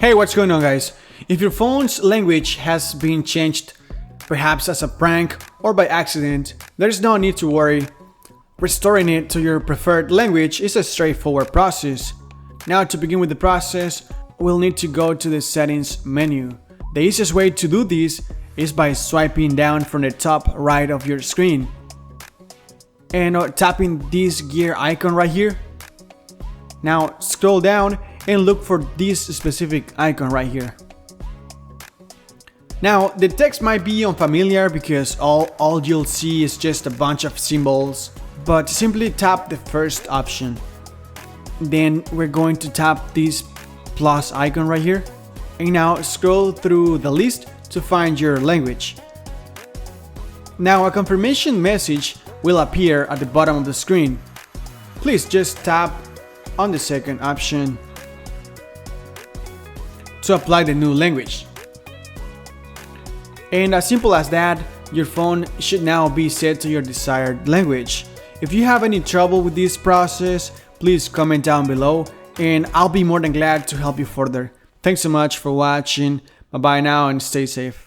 Hey, what's going on, guys? If your phone's language has been changed, perhaps as a prank or by accident, there's no need to worry. Restoring it to your preferred language is a straightforward process. Now, to begin with the process, we'll need to go to the settings menu. The easiest way to do this is by swiping down from the top right of your screen and tapping this gear icon right here. Now scroll down and look for this specific icon right here. Now the text might be unfamiliar because all you'll see is just a bunch of symbols, but simply tap the first option. Then we're going to tap this plus icon right here, and now scroll through the list to find your language. Now a confirmation message will appear at the bottom of the screen. Please just tap on the second option to apply the new language. And as simple as that, your phone should now be set to your desired language. If you have any trouble with this process, please comment down below and I'll be more than glad to help you further. Thanks so much for watching. Bye bye now and stay safe.